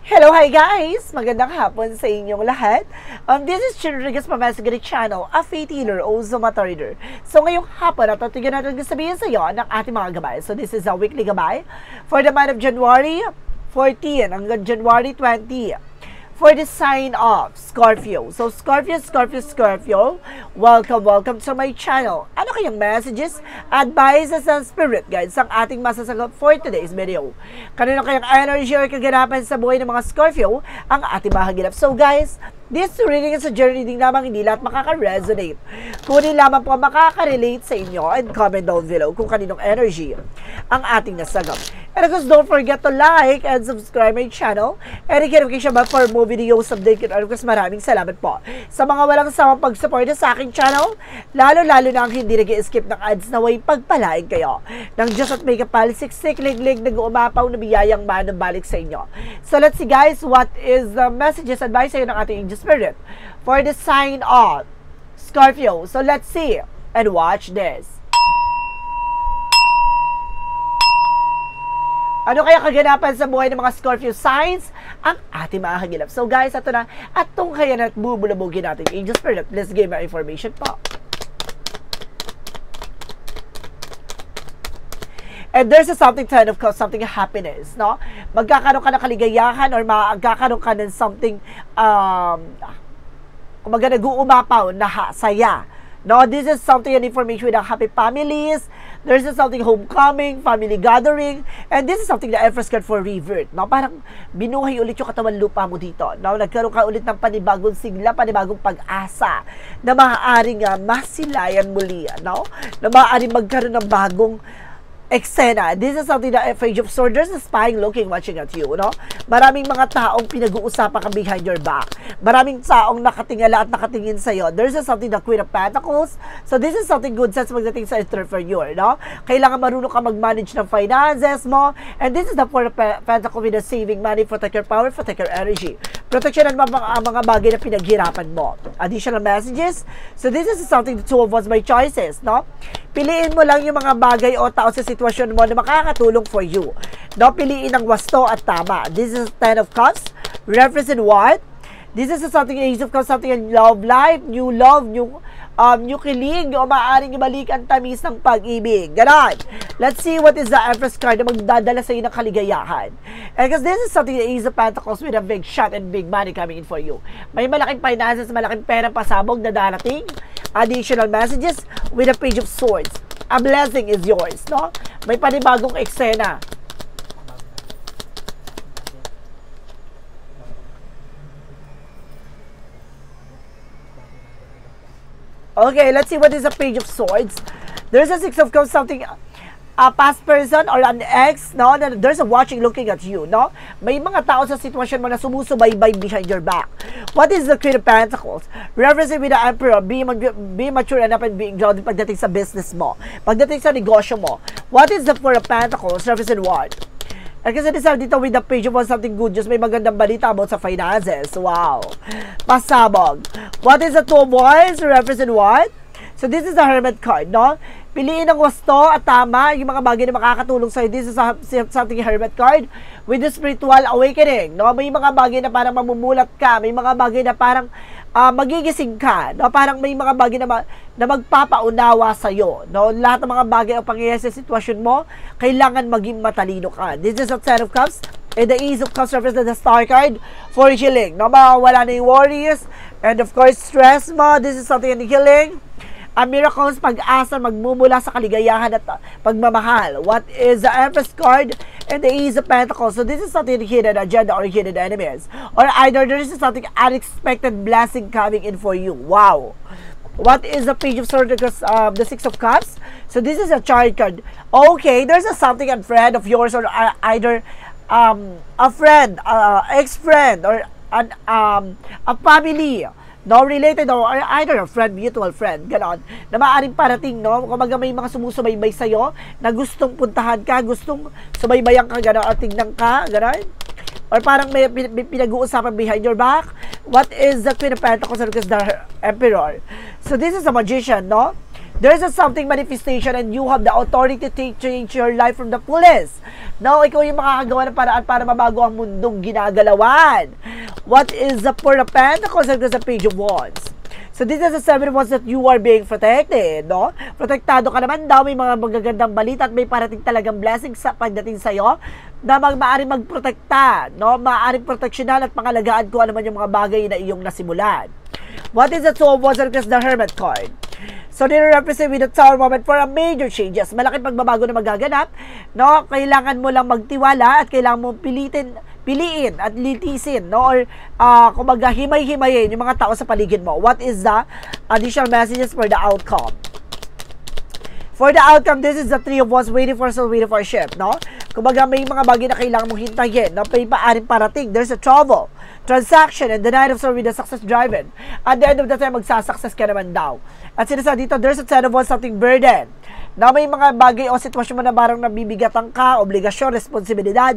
Hello, hi guys! Magandang hapon sa inyong lahat. This is Chin Rodriguez from Masagari Channel, a faith healer o Zomata reader. So ngayong hapon, tignan natin sabihin sa iyo ng ating mga gabay. So this is a weekly gabay for the month of January 14 hanggang January 20. For the sign of Scorpio. So Scorpio, welcome to my channel. Ano kayang messages, advices, and spirit guides ang ating masasagot for today's video? Kanino kayang energy or kaganapan sa buhay ng mga Scorpio ang ating mahagilap? So guys, this reading is a journey reading lamang, hindi lahat makaka-resonate. Kunin lamang po makaka-relate sa inyo and comment down below kung kaninong energy ang ating nasagap. And of course, don't forget to like and subscribe my channel and i-notification bell for more videos update. And of course, maraming salamat po sa mga walang sawang pag-support sa aking channel, lalo-lalo na ang hindi nag-skip ng ads na way pagpalain kayo ng Diyos at may kapal, siksik, liglig, nag-uumapaw na biyayang manubalik sa inyo. So let's see guys, what is the messages, advice sa ng ating angel spirit for the sign of Scorpio. So let's see and watch this. Ano kaya kaganapan sa buhay ng mga Scorpio signs ang ating mga hagilap? So guys, ito na. At itong kaya na't bubulabugin natin angel spirit. Let's give my information po. And there's something kind of something happiness, no? Magkakaroon ka ng kaligayahan or magkakaroon ka ng something kumaga nag-uumapaw na saya. No, this is something an information with happy families. There's something homecoming, family gathering, and this is something the Empress card for revert. No, parang binuhay ulit yung katawan lupa mo dito. No, nagkaroon ka ulit ng panibagong sigla, panibagong pag-asa na maaaring masilayan muli, no? Na maaaring magkaroon ng bagong eksena. This is something that Page of Swords, there's a spying looking, watching at you, no? Maraming mga taong pinag-uusapan ka behind your back. Maraming taong nakatingala at nakatingin sa'yo. There's something the Queen of Pentacles. So this is something good sense magdating sa entrepreneur, no? Kailangan marunong ka mag-manage ng finances mo. And this is the Four of Pentacles with the saving money, protect your power, protect your energy. Protection ng mga bagay na pinaghirapan mo. Additional messages. So this is something the two of us by choices, no? Piliin mo lang yung mga bagay o tao sa sitwasyon mo na makakatulong for you. No, piliin ang wasto at tama. This is Ten of Cups. Represent what? This is something, Ace of Cups, something in love life, new love, new kilig, o maaaring ibalik ang tamis ng pag-ibig. Ganon. Let's see what is the Empress card na magdadala sa iyo ng kaligayahan. And because this is something, the Ace of Pentacles with a big shot and big money coming in for you. May malaking finances, malaking perang pasabog na darating. Additional messages with a Page of Swords. A blessing is yours, no? May panibagong eksena. Okay, let's see what is a Page of Swords. There's a Six of Cups, something a past person or an ex, no? There's a watching, looking at you, no? May mga tao sa sitwasyon mo na sumusubaybay behind your back. What is the Queen of Pentacles? Represent with the Emperor, be mature enough and being grounded pagdating sa business mo, pagdating sa negosyo mo. What is the Four of Pentacles? Represent what? And kasi dito with the Page of Wands, something good, just may magandang balita about sa finances. Wow. Pasabog. What is the Two of Wands? Represent what? So this is the Hermit card, no? Piliin ang wasto at tama yung mga bagay na makakatulong sa'yo. This is something Hermit card with the spiritual awakening, no? May mga bagay na parang mamumulat ka, may mga bagay na parang magigising ka, no? Parang may mga bagay na magpapaunawa sa'yo, no? Lahat ng mga bagay o pangyayari sa sitwasyon mo, kailangan maging matalino ka. This is a Ten of Cups and the Ace of Cups represents the Star card for healing, no? Mawawala na yung worries and of course stress mo. This is something in healing. Miracles, pag-asa, magmumula sa kaligayahan at pagmamahal. What is the Empress card and the Ace of Pentacles? So this is something hidden agenda or hidden enemies. Or either there is something unexpected blessing coming in for you. Wow. What is the Page of Swords? The Six of Cups. So this is a child card. Okay, there's something a friend of yours or either a friend, ex-friend or a family. No, related or either a friend, mutual friend, ganon, na maaaring parating, no? Kumaga may mga sumusubaybay sa'yo na gustong puntahan ka, gustong subaybayan ka, ganon, at tignan ka, ganon. Or parang may pinag-uusapan behind your back. What is the Queen of Pentacles and the Emperor? So this is a magician, no? There's a something manifestation and you have the authority to change your life from the fullest. No, ikaw yung makakagawa ng paraan para mabago ang mundong ginagalawan. What is the Four of Pentacles and the Page of Wands? So this is the 7 of Wands that you are being protected, no? Protektado ka naman daw, may mga magagandang balita at may parating talagang blessing sa pagdating sa'yo na maaaring magprotekta, no? Maaaring proteksyonan at pangalagaan kung ano man yung mga bagay na iyong nasimulan. What is the Two of Wands and the Hermit card? So, nire-represent with the Tower moment for a major changes. Malaking pagbabago na magaganap, no? Kailangan mo lang magtiwala at kailangan mo piliin at litisin, no? Or, kumbaga, himay-himayin yung mga tao sa paligid mo. What is the additional messages for the outcome? For the outcome, this is the Three of Wands waiting for a ship, no? Kumbaga, may mga bagay na kailangan mong hintayin, no? May maaring parating. There's a trouble, transaction, and the Knight of Swords with the success driven. At the end of the time, magsasuccess ka naman daw. At sinasabi dito, there's a Ten of Wands, something burden. Na may mga bagay o sitwasyon mo na parang nabibigatan ka, obligasyon, responsibilidad.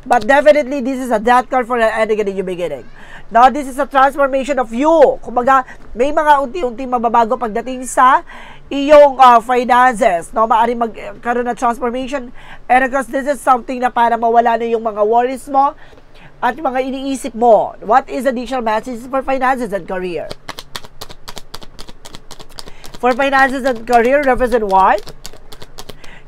But definitely, this is a death card for an ending and a new beginning. Now, this is a transformation of you. Kumbaga, may mga unti-unti mababago pagdating sa iyong finances. No? Maaaring magkaroon ng transformation. And of course, this is something na para mawala na yung mga worries mo at mga iniisip mo. What is additional messages for finances and career? For finances and career, represent what?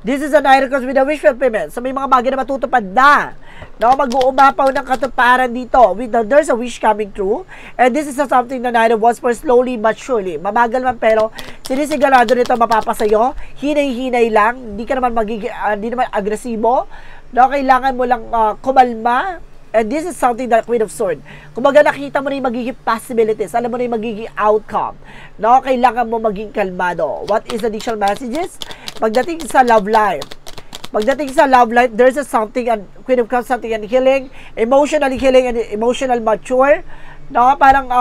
This is a Knight of Cups with a wish fulfillment. So, may mga bagay na matutupad na. No, mag-uumapaw ng katuparan dito. There's a wish coming true. And this is something na Knight of Wands for slowly but surely. Mamagal man pero sinisigurado nito mapapasayo. Hinay-hinay lang. Hindi ka naman hindi naman agresibo. No, kailangan mo lang kumalma. And this is something that Queen of Swords. Kumbaga nakita mo na yung magiging possibilities. Alam mo na yung magiging outcome. No, kailangan mo maging kalmado. What is additional messages? Pagdating sa love life. Pagdating sa love life, there's a something, and Queen of Cups, something and healing, emotionally healing and emotional mature. No, parang,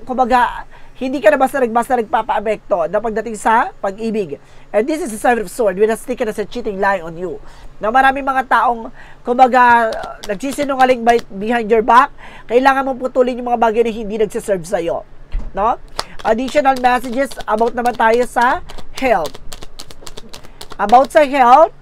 kumbaga, hindi ka na basta nagpapa-apekto na pagdating sa pag-ibig. And this is the Seven of Swords with a stick and a cheating lie on you. Na maraming mga taong, kumbaga, nagsisinungaling behind your back, kailangan mong putulin yung mga bagay na hindi nagsiserve sa'yo. No? Additional messages about naman tayo sa health. About sa health,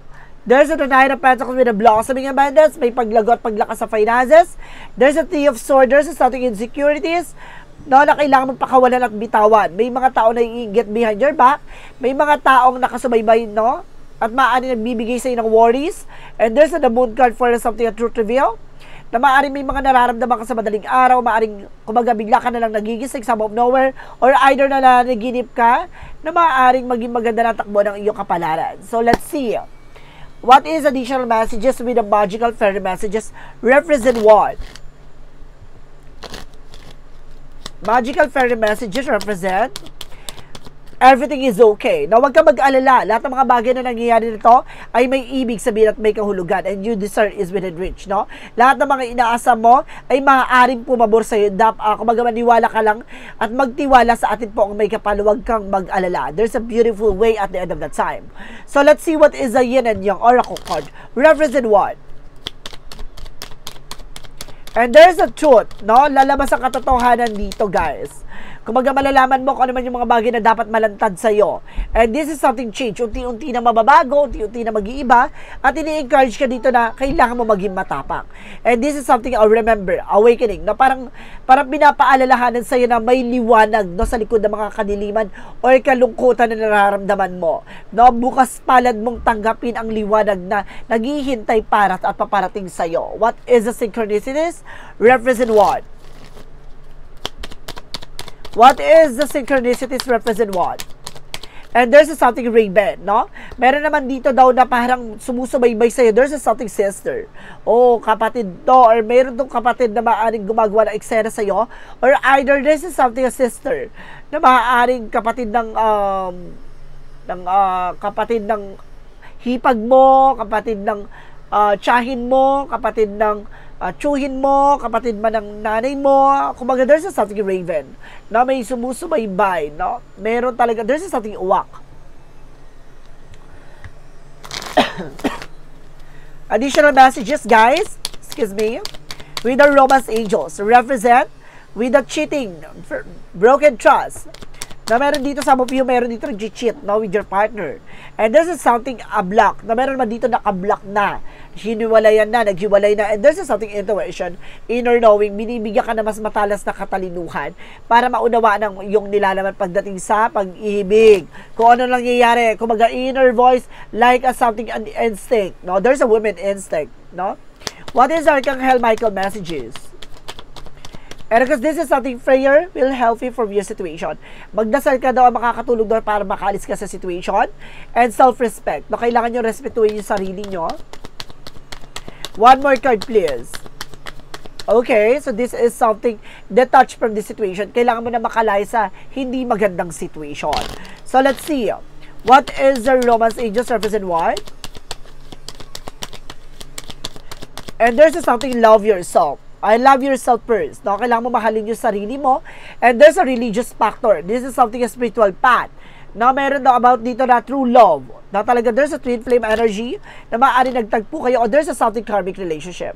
there's a Knight of Pentacles with a blossoming abundance, may paglagot, paglakas sa finances. There's a Three of Swords, there's a something insecurities, no, na kailangan mong pakawalan at bitawan. May mga tao na i-get behind your back, may mga taong nakasubaybay, no, at maaari nagbibigay sa'yo ng worries. And there's a the Moon card for something a truth reveal, na maaari may mga nararamdaman ka sa madaling araw, maaring kumaga bigla ka na lang nagigising sa out of nowhere, or either na nanaginip ka, na maaaring maging maganda na takbo ng iyong kapalaran. So let's see. What is additional messages with the magical fairy messages? Represent what? Magical fairy messages represent everything is okay. Now, huwag ka mag-alala. Lahat ng mga bagay na nangyayari nito ay may ibig sabihin at may kahulugan. And you deserve is within reach, no? Lahat ng mga inaasam mo ay maaaring pumabor sa'yo. Kung maniwala ka lang at magtiwala sa atin po ang may kapal, huwag kang mag-alala. There's a beautiful way at the end of the time. So, let's see what is the Yin and Yang Oracle card. Represent what? And there's a truth, no? Lalabas ang katotohanan dito, guys. Kumbaga malalaman mo kung ano man yung mga bagay na dapat malantad sa'yo. And this is something change. Unti-unti na mababago, unti-unti na mag-iiba, at ini-encourage ka dito na kailangan mo maging matapang. And this is something I'll remember, awakening, na parang pinapaalalahanan sa'yo na may liwanag, no, sa likod ng mga kadiliman o kalungkutan na nararamdaman mo. No, bukas palad mong tanggapin ang liwanag na naghihintay para at paparating sa'yo. What is the synchronicities? Represent what? What is the synchronicities represent what? And there's a something Raven, no? Meron naman dito daw na parang sumusubaybay sa'yo. There's a something sister. O kapatid to. Or meron tong kapatid na maaaring gumagawa ng eksena sa'yo. Or either there's a something a sister na maaaring kapatid ng kapatid ng hipag mo, kapatid ng tiyahin mo, kapatid ng tsuhin mo, kapatid man ng nanay mo. Kumbaga, there's a something Raven na may sumusubaybay, no? Meron talaga, there's a something uwak. Additional messages, guys, excuse me, with the romance angels, represent with the cheating, broken trust, Na meron dito, some of you, meron dito nag-cheat, no, with your partner. And this is something a block. Na meron man dito naka-block na. Hiniwalayan na, naghiwalay na. And this is something intuition, inner knowing, binibigyan ka na mas matalas na katalinuhan para maunawaan ang yung nilalaman pagdating sa pag-ibig. Kung ano lang nangyayari, kumaga inner voice, like a something an instinct, no? There's a woman instinct, no? What is Archangel Michael messages? And because this is something, prayer will help you from your situation. Magdasal ka daw ang makakatulog doon para makaalis ka sa situation. And self-respect. No, kailangan nyo respetuhin yung sarili nyo. One more card, please. Okay, so this is something detached from the situation. Kailangan mo na makalaya sa hindi magandang situation. So let's see. What is the Romance Angels represent what? And there's something, love yourself. I love yourself first. No? Kailangan mo mahalin yung sarili mo. And there's a religious factor. This is something a spiritual path. No, meron daw about dito na true love. Na talaga there's a twin flame energy na maaari nagtagpo kayo or there's a something karmic relationship.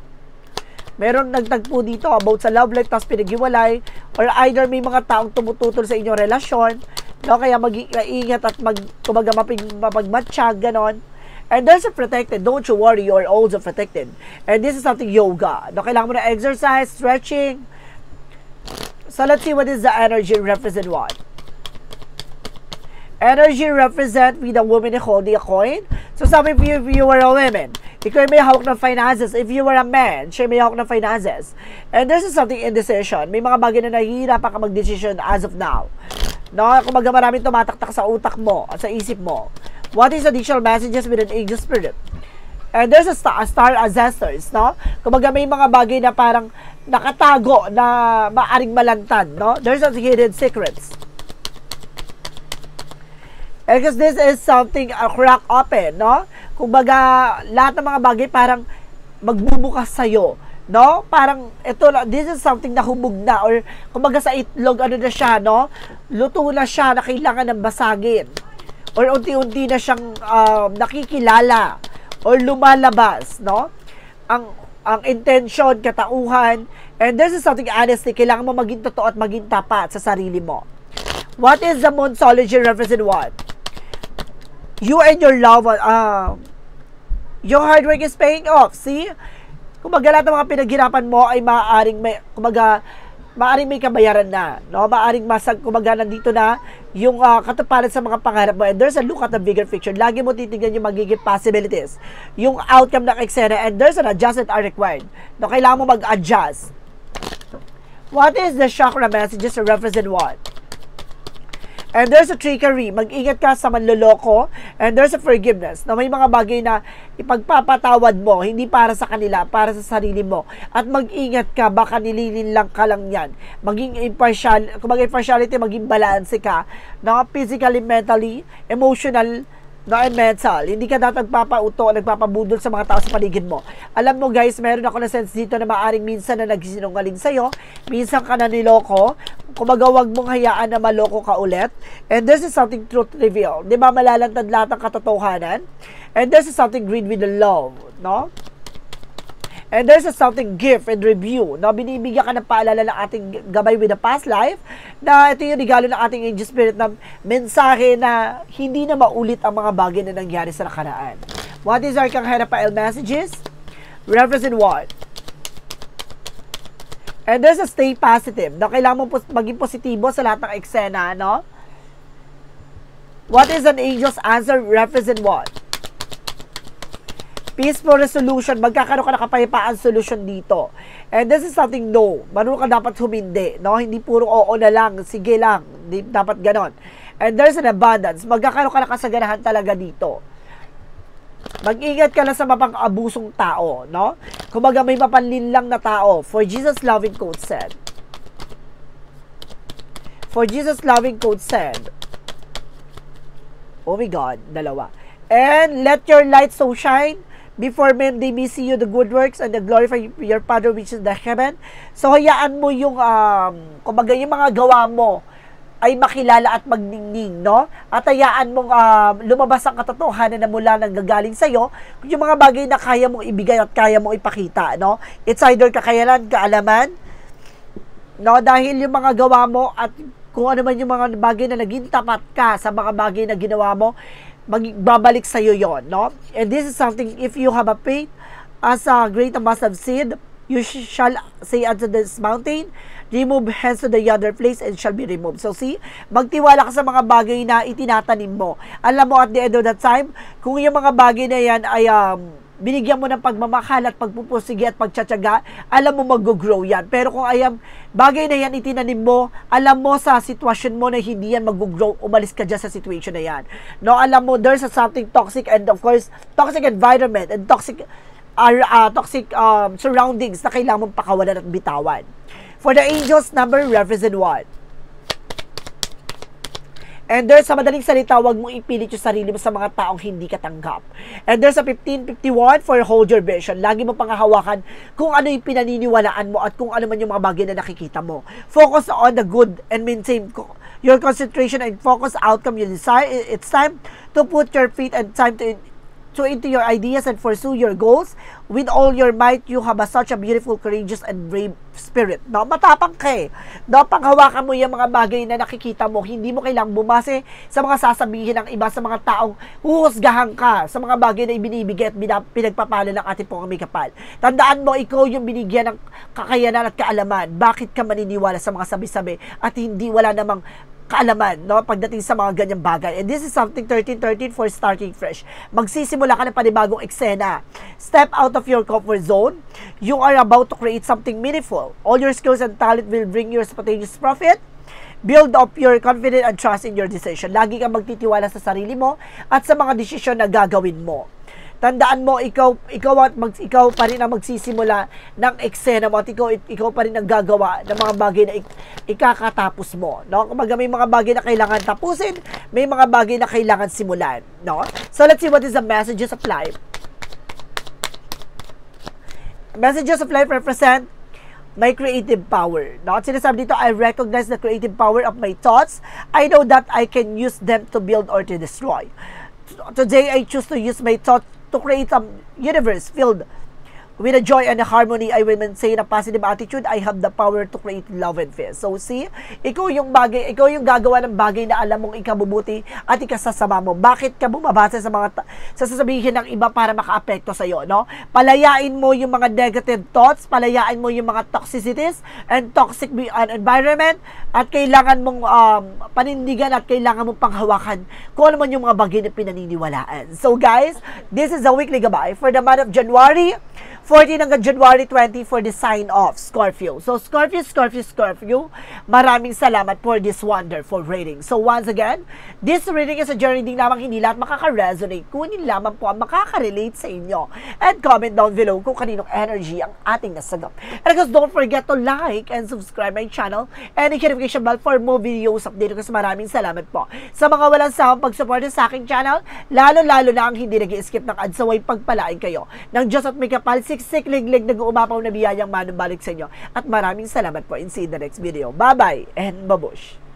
Meron nagtagpo dito about sa love life tapos pinaghiwalay or either may mga taong tumututol sa inyong relasyon. No, kaya mag-iingat at mapagmatsyag, ganon. And there's a protected. Don't you worry, you're also protected. And this is something yoga. No, kailangan mo na exercise, stretching. So let's see what is the energy represent what. Energy represent with a woman holding a coin. So sabi if you were a woman, ikaw may hawak ng finances. If you were a man, siya may hawak ng finances. And this is something indecision. May mga bagay na nahihirapan ka mag-decision as of now. No, kumbaga maraming tumataktak sa utak mo at sa isip mo. What is additional messages with an angel spirit? And there's a star ancestors, no? Kumbaga may mga bagay na parang nakatago na maaring malantad, no? There's a hidden secrets. And because this is something a crack open, no? Kumbaga lahat ng mga bagay parang magbubukas sa'yo, no? Parang ito, this is something na humog na or kumbaga sa itlog, ano na siya, no? Luto na siya na kailangan ng basagin. Or unti-unti na siyang nakikilala or lumalabas, no? Ang intention, katauhan, and this is something honesty. Kailangan mo maging totoo at maging tapat sa sarili mo. What is the Monsology represent what? You and your love, your hard work is paying off. See? Kumbaga lahat ng mga pinaghirapan mo ay maaaring may, kumbaga, maaring may kabayaran na, no? Maaring kumbaga nandito na yung katuparan sa mga pangarap mo. And there's a look at the bigger picture. Lagi mo titignan yung magiging possibilities, yung outcome ng eksena, and there's an adjustment are required. No, kailangan mo mag-adjust. What is the chakra messages to represent what? And there's a trickery. Mag-ingat ka sa manloloko. And there's a forgiveness. Na may mga bagay na ipagpapatawad mo, hindi para sa kanila, para sa sarili mo. At mag-ingat ka, baka nililin lang ka lang yan. Maging impartial, kung mag-impartiality, maging balance ka. Na physically, mentally, emotional, and mental. Hindi ka dapat nagpapauto o nagpapabudol sa mga tao sa paligid mo. Alam mo guys, meron ako na sense dito na maaring minsan na nagsinungaling sa'yo, minsan ka na niloko, kumaga wag mong hayaan na maloko ka ulit. And this is something truth reveal. Di ba malalantad lahat ng katotohanan? And this is something greed with the love, no? And there's a something gift and review, no? Binibigyan ka ng paalala ng ating gabay with the past life, na ito yung regalo ng ating angel spirit na mensahe na hindi na maulit ang mga bagay na nangyari sa nakaraan. What is Archangel Raphael messages? Represent what? And there's a stay positive, na kailangan mo maging positibo sa lahat ng eksena, no? What is an angel's answer? Represent what? Peaceful resolution. Magkakaroon ka na kapayapaan solution dito. And this is something no. Marunong ka dapat humindi, no? Hindi puro oo na lang, sige lang. Hindi dapat ganon. And there's an abundance. Magkakaroon ka na kasaganahan talaga dito. Mag-ingat ka lang sa mapang-abusong tao, no? Kumbaga may mapanlinlang na tao. For Jesus loving quote said. For Jesus loving quote said. Oh my God, dalawa. And let your light so shine before men they may see you the good works and the glorify your Father which is in the heaven. So hayaan mo yung kumbaga yung mga gawa mo ay makilala at magningning, no? At hayaan mong lumabas ang katotohanan na mula nang gagaling sa'yo, yung mga bagay na kaya mong ibigay at kaya mong ipakita, no? It's either kakayanan, kaalaman, no? Dahil yung mga gawa mo at kung ano man yung mga bagay na naging tapat ka sa mga bagay na ginawa mo, magbabalik sa iyo yon, no? And this is something, if you have a faith as a great mustard seed, you shall say unto this mountain, remove hence to the other place, and shall be removed. So see, magtiwala ka sa mga bagay na itinatanim mo. Alam mo, at the end of the time, kung yung mga bagay na yan ay binigyan mo ng pagmamahal at pagpupusigi at pagtsatsaga, alam mo mag-grow yan. Pero kung bagay na yan itinanim mo, alam mo sa sitwasyon mo na hindi yan mag-grow, umalis ka dyan sa situation na yan. No, alam mo, there's something toxic, and of course, toxic environment and toxic surroundings na kailangan mong pakawalan at bitawan. For the angels, number represent what? And there's sa madaling salita, wag mong ipilit yung sarili mo sa mga taong hindi katanggap. And there's a 1551 for hold your vision. Lagi mo panghahawakan kung ano yung pinaniniwalaan mo at kung ano man yung mga bagay na nakikita mo. Focus on the good and maintain your concentration and focus outcome you desire. It's time to put your feet and time to into your ideas and pursue your goals with all your might. You have such a beautiful, courageous, and brave spirit. No, matapang ka eh. No, panghawakan mo yung mga bagay na nakikita mo. Hindi mo kailangang bumase sa mga sasabihin ng iba, sa mga taong huhusgahan ka sa mga bagay na ibinibigay at pinagpapala ng ating pong kapal. Tandaan mo, ikaw yung binigyan ng kakayanan at kaalaman. Bakit ka maniniwala sa mga sabi-sabi at hindi wala namang kaalaman, no, pagdating sa mga ganyang bagay. And this is something 1313 for starting fresh. Magsisimula ka ng panibagong eksena. Step out of your comfort zone. You are about to create something meaningful. All your skills and talent will bring you spontaneous profit. Build up your confidence and trust in your decision. Lagi kang magtitiwala sa sarili mo at sa mga desisyon na gagawin mo. Tandaan mo, ikaw pa rin ang magsisimula ng eksena mo at ikaw pa rin ang gagawa ng mga bagay na ikakatapos mo, no? Kumbaga may mga bagay na kailangan tapusin, may mga bagay na kailangan simulan, no? So let's see what is the messages of life. Messages of life represent my creative power. No? At sinasabi dito, I recognize the creative power of my thoughts. I know that I can use them to build or to destroy. Today, I choose to use my thoughts to create a universe filled with a joy and a harmony. I will maintain a positive attitude. I have the power to create love and peace. So see, ikaw yung gagawa ng bagay na alam mong ikabubuti at ikasasama mo. Bakit ka bumabasa sa mga sasabihin ng iba para makaapekto sa iyo, no? Palayain mo yung mga negative thoughts, palayain mo yung mga toxicities and toxic environment, at kailangan mong panindigan at kailangan mong panghawakan kung ano man yung mga bagay na pinaniniwalaan. So guys, this is a weekly gabay for the month of January 14 hanggang January 20 for the sign of Scorpio. So, Scorpio, maraming salamat for this wonderful reading. So, once again, this reading is a journey din lamang, hindi lahat makaka-resonate. Kunin lamang po ang makaka-relate sa inyo. And comment down below kung kaninong energy ang ating nasagap. And of course, don't forget to like and subscribe my channel and hit notification bell for more videos update. Kasi maraming salamat po sa mga walang sawang pag-support sa aking channel, lalo-lalo na ang hindi nag-skip ng ads, saway pagpalain kayo ng Diyos at may kapal, siksik-liglig, nag-uumapaw na biyayang manumbalik sa inyo. At maraming salamat po, and see you in the next video. Bye-bye and babush!